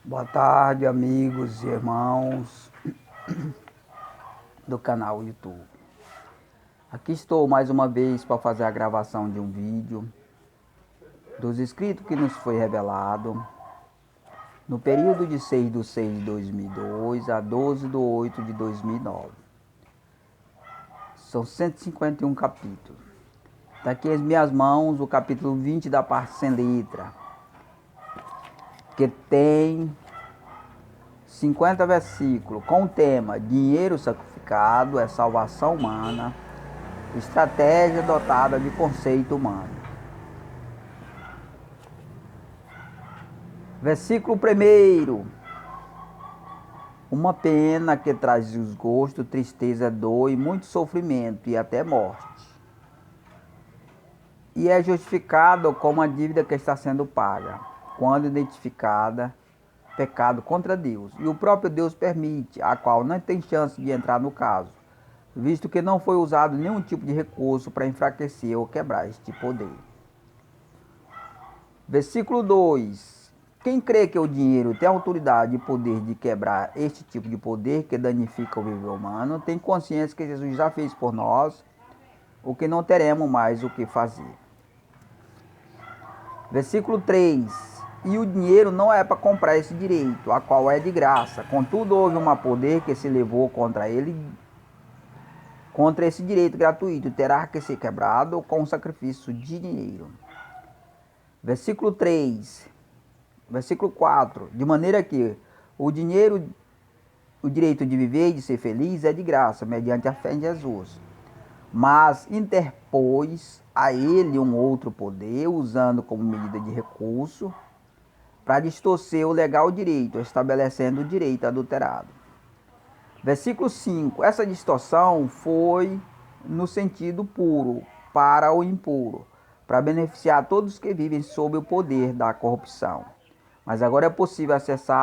Boa tarde, amigos e irmãos do canal YouTube. Aqui estou mais uma vez para fazer a gravação de um vídeo dos escritos que nos foi revelado no período de 6/6/2002 a 12/8/2009. São 151 capítulos. Está aqui em minhas mãos o capítulo 20 da parte sem letra, que tem 50 versículos com o tema Dinheiro sacrificado é salvação humana, estratégia dotada de conceito humano. Versículo 1: uma pena que traz desgosto, tristeza, dor e muito sofrimento e até morte. E é justificado como a dívida que está sendo paga, quando identificada pecado contra Deus. E o próprio Deus permite, a qual não tem chance de entrar no caso, visto que não foi usado nenhum tipo de recurso para enfraquecer ou quebrar este poder. Versículo 2: quem crê que o dinheiro tem autoridade e poder de quebrar este tipo de poder que danifica o viver humano, tem consciência que Jesus já fez por nós o que não teremos mais o que fazer. Versículo 3: e o dinheiro não é para comprar esse direito, a qual é de graça. Contudo, houve um poder que se levou contra ele, contra esse direito gratuito, terá que ser quebrado com sacrifício de dinheiro. Versículo 3. Versículo 4. De maneira que o dinheiro, o direito de viver e de ser feliz é de graça, mediante a fé em Jesus. Mas interpôs a ele um outro poder, usando como medida de recurso, para distorcer o legal direito, estabelecendo o direito adulterado. Versículo 5. Essa distorção foi no sentido puro para o impuro, para beneficiar todos que vivem sob o poder da corrupção. Mas agora é possível acesso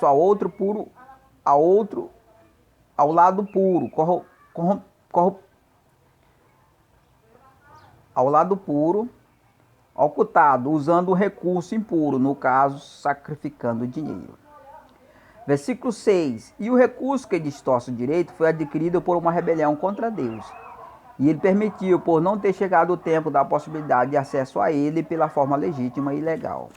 ao outro puro, ao lado puro, ao lado puro, ocultado, usando o recurso impuro, no caso, sacrificando dinheiro. Versículo 6. E o recurso que distorce o direito foi adquirido por uma rebelião contra Deus. E ele permitiu, por não ter chegado o tempo da possibilidade de acesso a ele pela forma legítima e legal.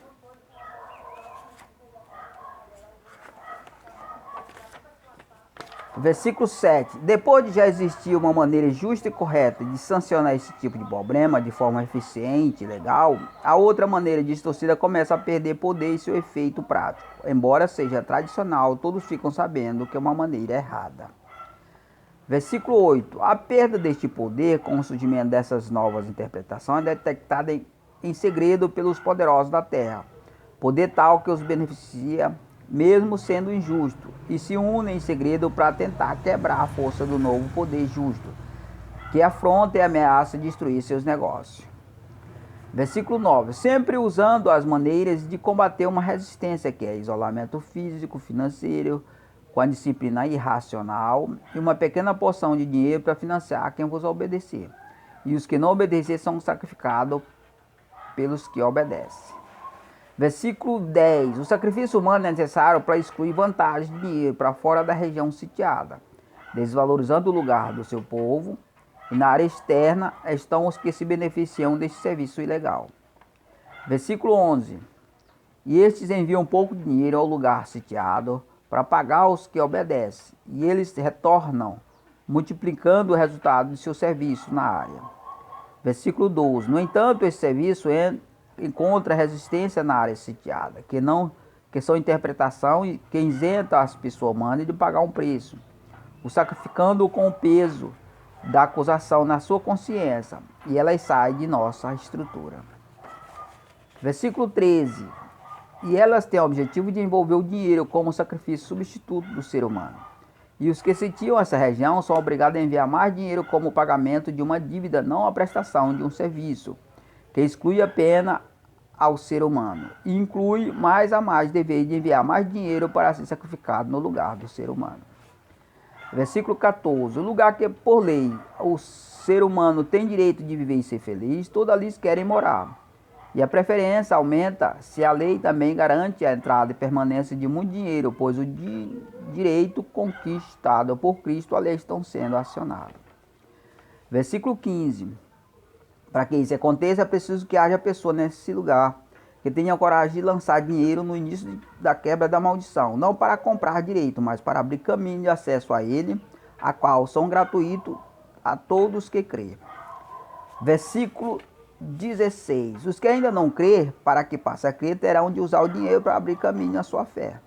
Versículo 7. Depois de já existir uma maneira justa e correta de sancionar esse tipo de problema de forma eficiente e legal, a outra maneira distorcida começa a perder poder e seu efeito prático. Embora seja tradicional, todos ficam sabendo que é uma maneira errada. Versículo 8. A perda deste poder com o surgimento dessas novas interpretações é detectada em segredo pelos poderosos da terra. Poder tal que os beneficia mesmo sendo injusto, e se unem em segredo para tentar quebrar a força do novo poder justo, que afronta e ameaça destruir seus negócios. Versículo 9. Sempre usando as maneiras de combater uma resistência, que é isolamento físico, financeiro, com a disciplina irracional e uma pequena porção de dinheiro para financiar quem vos obedecer. E os que não obedecer são sacrificados pelos que obedecem. Versículo 10. O sacrifício humano é necessário para excluir vantagens de dinheiro para fora da região sitiada, desvalorizando o lugar do seu povo, e na área externa estão os que se beneficiam deste serviço ilegal. Versículo 11. E estes enviam pouco dinheiro ao lugar sitiado para pagar os que obedecem, e eles retornam, multiplicando o resultado de seu serviço na área. Versículo 12. No entanto, esse serviço encontra resistência na área sitiada, que são interpretação e que isenta as pessoas humanas de pagar um preço, o sacrificando com o peso da acusação na sua consciência, e elas saem de nossa estrutura. Versículo 13. E elas têm o objetivo de envolver o dinheiro como sacrifício substituto do ser humano. E os que sitiam essa região são obrigados a enviar mais dinheiro como pagamento de uma dívida, não a prestação de um serviço, que exclui a pena ao ser humano e inclui mais a mais dever de enviar mais dinheiro para ser sacrificado no lugar do ser humano. Versículo 14. O lugar que por lei o ser humano tem direito de viver e ser feliz, todos ali querem morar. E a preferência aumenta se a lei também garante a entrada e permanência de muito dinheiro, pois o direito conquistado por Cristo, a lei estão sendo acionados. Versículo 15. Para que isso aconteça, é preciso que haja pessoa nesse lugar que tenha coragem de lançar dinheiro no início da quebra da maldição, não para comprar direito, mas para abrir caminho de acesso a ele, a qual são gratuitos a todos que crêem. Versículo 16. Os que ainda não crêem, para que passe a crer, terão de usar o dinheiro para abrir caminho à sua fé,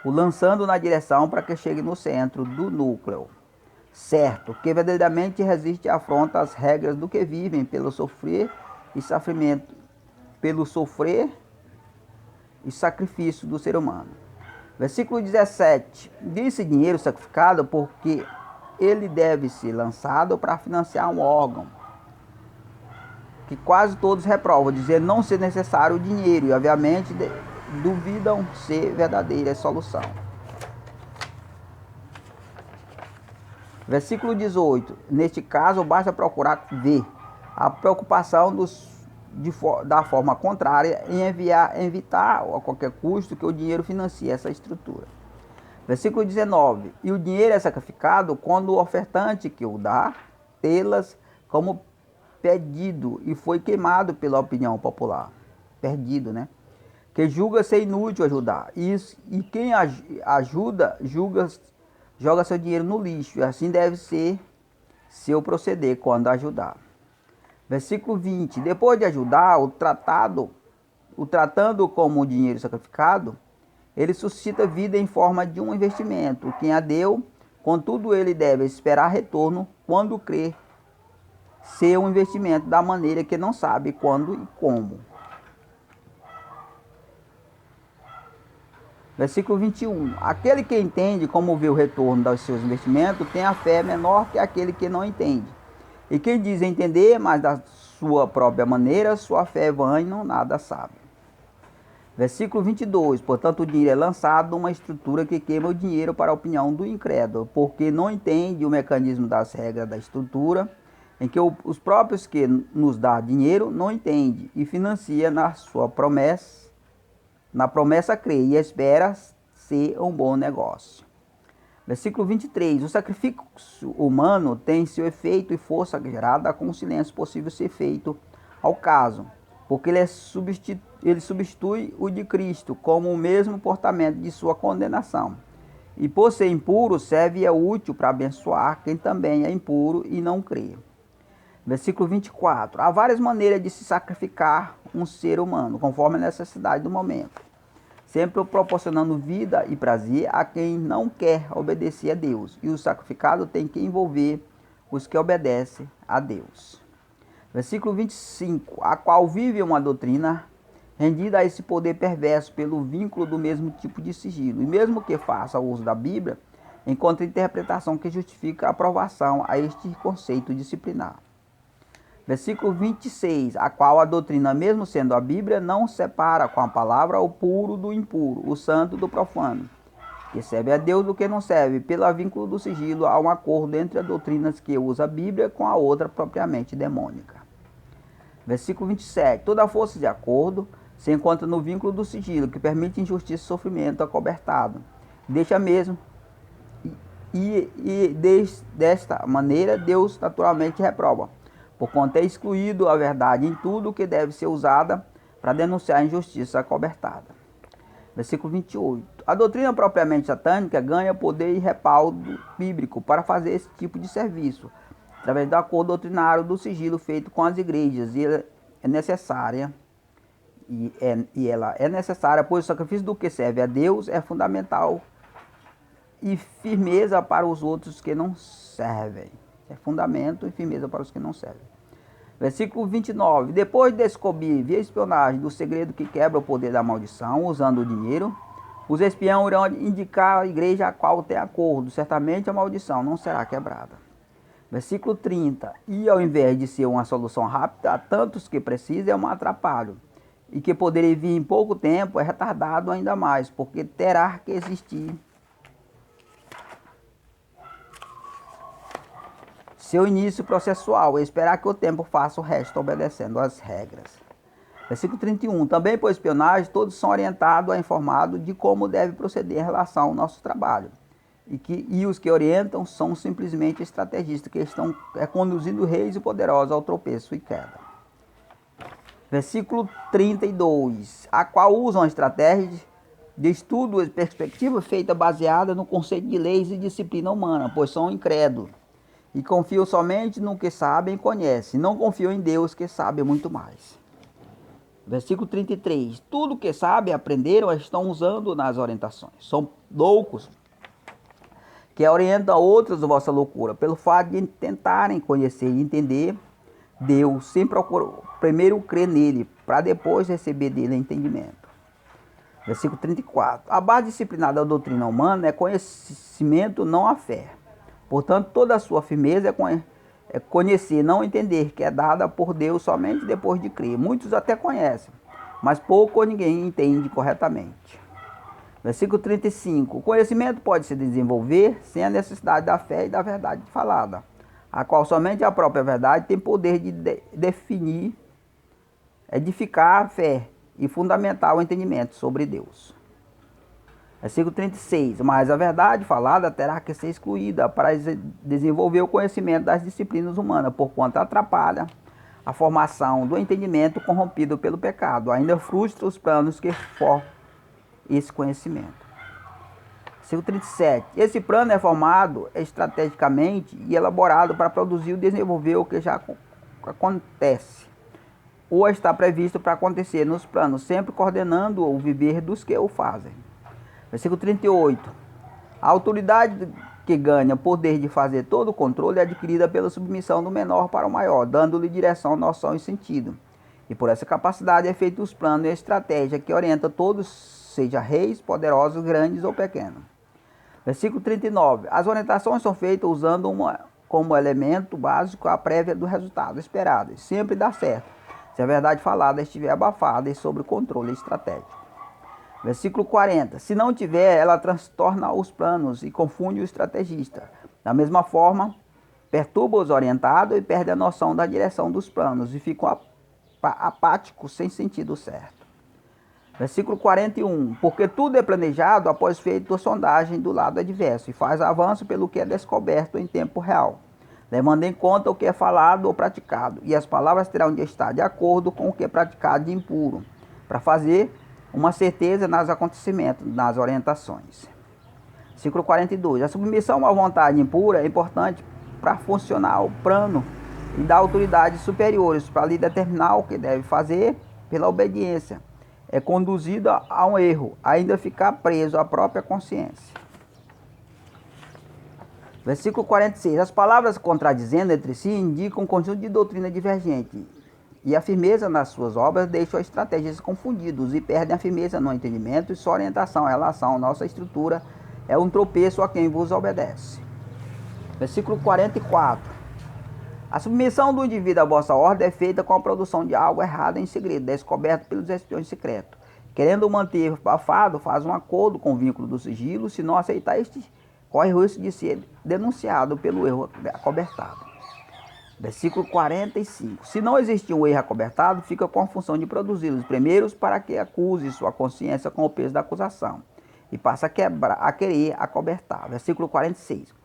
o lançando na direção para que chegue no centro do núcleo certo, que verdadeiramente resiste e afronta as regras do que vivem pelo sofrer e sofrimento, pelo sofrer e sacrifício do ser humano. Versículo 17. Disse dinheiro sacrificado porque ele deve ser lançado para financiar um órgão que quase todos reprovam, dizendo não ser necessário o dinheiro e obviamente duvidam ser verdadeira solução. Versículo 18. Neste caso, basta procurar ver a preocupação da forma contrária em evitar a qualquer custo que o dinheiro financie essa estrutura. Versículo 19. E o dinheiro é sacrificado quando o ofertante que o dá, tê-las como pedido e foi queimado pela opinião popular. Perdido, né? Que julga ser inútil ajudar. E quem ajuda, joga seu dinheiro no lixo. E assim deve ser seu proceder quando ajudar. Versículo 20. Depois de ajudar, o tratando como dinheiro sacrificado, ele suscita vida em forma de um investimento. Quem a deu, contudo, ele deve esperar retorno quando crer ser um investimento da maneira que não sabe quando e como. Versículo 21. Aquele que entende como vê o retorno dos seus investimentos tem a fé menor que aquele que não entende. E quem diz entender, mas da sua própria maneira, sua fé é vã e não nada sabe. Versículo 22. Portanto, o dinheiro é lançado numa estrutura que queima o dinheiro para a opinião do incrédulo, porque não entende o mecanismo das regras da estrutura, em que os próprios que nos dá dinheiro não entende e financia na promessa crê e espera ser um bom negócio. Versículo 23. O sacrifício humano tem seu efeito e força gerada com o silêncio possível ser feito ao caso, porque ele substitui o de Cristo como o mesmo portamento de sua condenação. E por ser impuro, serve e é útil para abençoar quem também é impuro e não crê. Versículo 24. Há várias maneiras de se sacrificar um ser humano, conforme a necessidade do momento, sempre proporcionando vida e prazer a quem não quer obedecer a Deus. E o sacrificado tem que envolver os que obedecem a Deus. Versículo 25. A qual vive uma doutrina rendida a esse poder perverso pelo vínculo do mesmo tipo de sigilo. E mesmo que faça uso da Bíblia, encontra interpretação que justifica a aprovação a este conceito disciplinar. Versículo 26, a qual a doutrina, mesmo sendo a Bíblia, não separa com a palavra o puro do impuro, o santo do profano, que serve a Deus do que não serve. Pelo vínculo do sigilo, há um acordo entre as doutrinas que usa a Bíblia com a outra propriamente demônica. Versículo 27, toda a força de acordo se encontra no vínculo do sigilo, que permite injustiça e sofrimento acobertado. Deixa mesmo. Desta maneira, Deus naturalmente reprova, por conta é excluído a verdade em tudo que deve ser usada para denunciar a injustiça acobertada. Versículo 28. A doutrina propriamente satânica ganha poder e respaldo bíblico para fazer esse tipo de serviço, através do acordo doutrinário do sigilo feito com as igrejas, e ela é necessária, pois o sacrifício do que serve a Deus é fundamental e firmeza para os outros que não servem. É fundamento e firmeza para os que não servem. Versículo 29. Depois de descobrir via espionagem do segredo que quebra o poder da maldição, usando o dinheiro, os espiões irão indicar a igreja a qual tem acordo. Certamente a maldição não será quebrada. Versículo 30. E ao invés de ser uma solução rápida, a tantos que precisam é um atrapalho. E que poderia vir em pouco tempo é retardado ainda mais, porque terá que existir seu início processual e esperar que o tempo faça o resto obedecendo às regras. Versículo 31. Também por espionagem, todos são orientados a informado de como deve proceder em relação ao nosso trabalho. E os que orientam são simplesmente estrategistas que estão conduzindo reis e poderosos ao tropeço e queda. Versículo 32. A qual usam a estratégia de estudo e perspectiva feita baseada no conceito de leis e disciplina humana, pois são incrédulos e confiam somente no que sabem e conhecem, não confiam em Deus que sabe muito mais. Versículo 33. Tudo que sabem, aprenderam, estão usando nas orientações. São loucos que orientam outros da vossa loucura, pelo fato de tentarem conhecer e entender Deus, sem procurar primeiro crer nele, para depois receber dele entendimento. Versículo 34. A base disciplinar da doutrina humana é conhecimento, não a fé. Portanto, toda a sua firmeza é conhecer, não entender, que é dada por Deus somente depois de crer. Muitos até conhecem, mas pouco ou ninguém entende corretamente. Versículo 35. O conhecimento pode se desenvolver sem a necessidade da fé e da verdade falada, a qual somente a própria verdade tem poder de definir, edificar a fé e fundamentar o entendimento sobre Deus. Versículo 36. Mas a verdade falada terá que ser excluída para desenvolver o conhecimento das disciplinas humanas, porquanto atrapalha a formação do entendimento corrompido pelo pecado, ainda frustra os planos que formam esse conhecimento. Versículo 37. Esse plano é formado estrategicamente e elaborado para produzir e desenvolver o que já acontece, ou está previsto para acontecer nos planos, sempre coordenando o viver dos que o fazem. Versículo 38. A autoridade que ganha poder de fazer todo o controle é adquirida pela submissão do menor para o maior, dando-lhe direção, noção e sentido. E por essa capacidade é feito os planos e a estratégia que orienta todos, seja reis, poderosos, grandes ou pequenos. Versículo 39. As orientações são feitas usando como elemento básico a prévia do resultado esperado. Sempre dá certo, se a verdade falada estiver abafada e sob controle estratégico. Versículo 40. Se não tiver, ela transtorna os planos e confunde o estrategista. Da mesma forma, perturba os orientados e perde a noção da direção dos planos e ficam apáticos sem sentido certo. Versículo 41. Porque tudo é planejado após feito a sondagem do lado adverso e faz avanço pelo que é descoberto em tempo real, levando em conta o que é falado ou praticado, e as palavras terão de estar de acordo com o que é praticado de impuro, para fazer uma certeza nos acontecimentos, nas orientações. Versículo 42. A submissão à vontade impura é importante para funcionar o plano e dar autoridades superiores para lhe determinar o que deve fazer pela obediência. É conduzida a um erro, ainda ficar preso à própria consciência. Versículo 46. As palavras contradizendo entre si indicam um conjunto de doutrina divergente, e a firmeza nas suas obras deixa os estrategistas confundidos e perdem a firmeza no entendimento, e sua orientação em relação à nossa estrutura é um tropeço a quem vos obedece. Versículo 44. A submissão do indivíduo à vossa ordem é feita com a produção de algo errado em segredo, descoberto pelos espiões secretos. Querendo manter abafado, faz um acordo com o vínculo do sigilo. Se não aceitar este, corre o risco de ser denunciado pelo erro acobertado. Versículo 45. Se não existir um erro acobertado, fica com a função de produzir os primeiros para que acuse sua consciência com o peso da acusação e passa a querer acobertar. Versículo 46.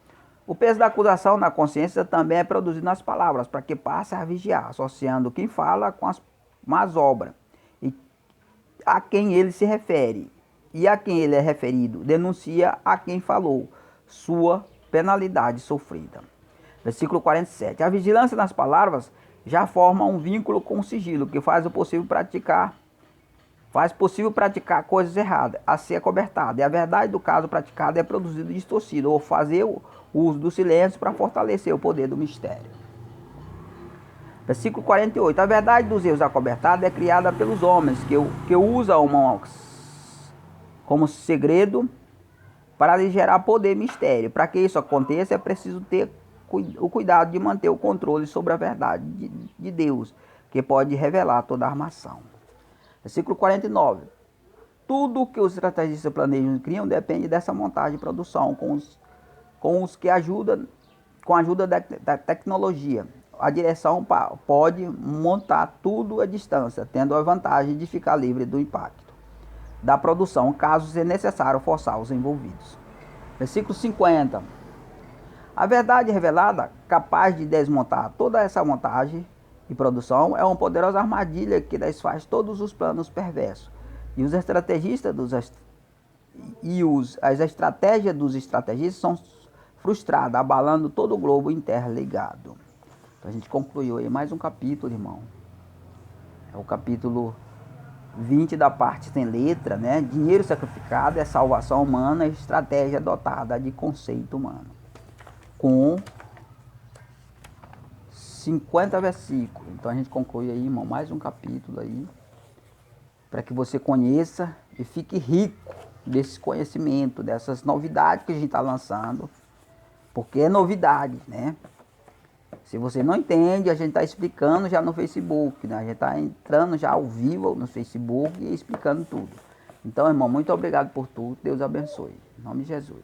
O peso da acusação na consciência também é produzido nas palavras, para que passe a vigiar, associando quem fala com as más obras, e a quem ele se refere, e a quem ele é referido, denuncia a quem falou, sua penalidade sofrida. Versículo 47. A vigilância nas palavras já forma um vínculo com o sigilo, que faz possível praticar coisas erradas, a ser acobertada. E a verdade do caso praticado é produzido distorcido, ou fazer o uso do silêncio para fortalecer o poder do mistério. Versículo 48. A verdade dos erros acobertados é criada pelos homens, que usam como segredo para lhe gerar poder e mistério. Para que isso aconteça, é preciso ter o cuidado de manter o controle sobre a verdade de Deus, que pode revelar toda a armação. Versículo 49. Tudo que os estrategistas planejam e criam depende dessa montagem e produção com a ajuda da tecnologia. a direção pode montar tudo à distância, tendo a vantagem de ficar livre do impacto da produção, caso seja necessário forçar os envolvidos. Versículo 50. A verdade revelada, capaz de desmontar toda essa montagem e produção, é uma poderosa armadilha que desfaz todos os planos perversos. E os estrategistas as estratégias dos estrategistas são frustradas, abalando todo o globo interligado. Então a gente concluiu aí mais um capítulo, irmão. É o capítulo 20 da parte sem letra, né? Dinheiro sacrificado é salvação humana, estratégia dotada de conceito humano. Com 50 versículos. Então a gente conclui aí, irmão, mais um capítulo aí, para que você conheça e fique rico desse conhecimento, dessas novidades que a gente está lançando, porque é novidade, né? Se você não entende, a gente está explicando já no Facebook, né? A gente está entrando já ao vivo no Facebook e explicando tudo. Então, irmão, muito obrigado por tudo. Deus abençoe. Em nome de Jesus.